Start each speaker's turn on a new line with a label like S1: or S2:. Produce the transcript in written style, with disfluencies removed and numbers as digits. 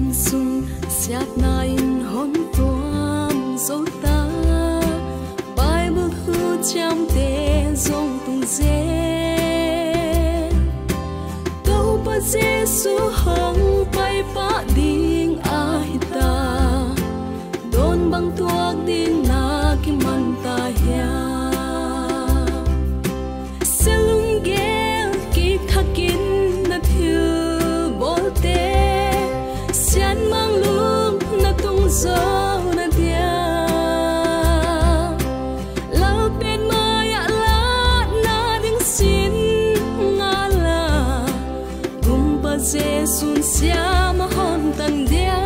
S1: sung siat na in hon tuam zo ta Bible hu cham te zong tung ze câu pa Giêsu hong pai pa ding a hita don bang tuak din na ki man ta hia selung gel ki thakin na thiu bolte sian mang lung na tung zo na dia lao pen maya la na ding sin nga la gum pa Giêsu sia ma hon tan dia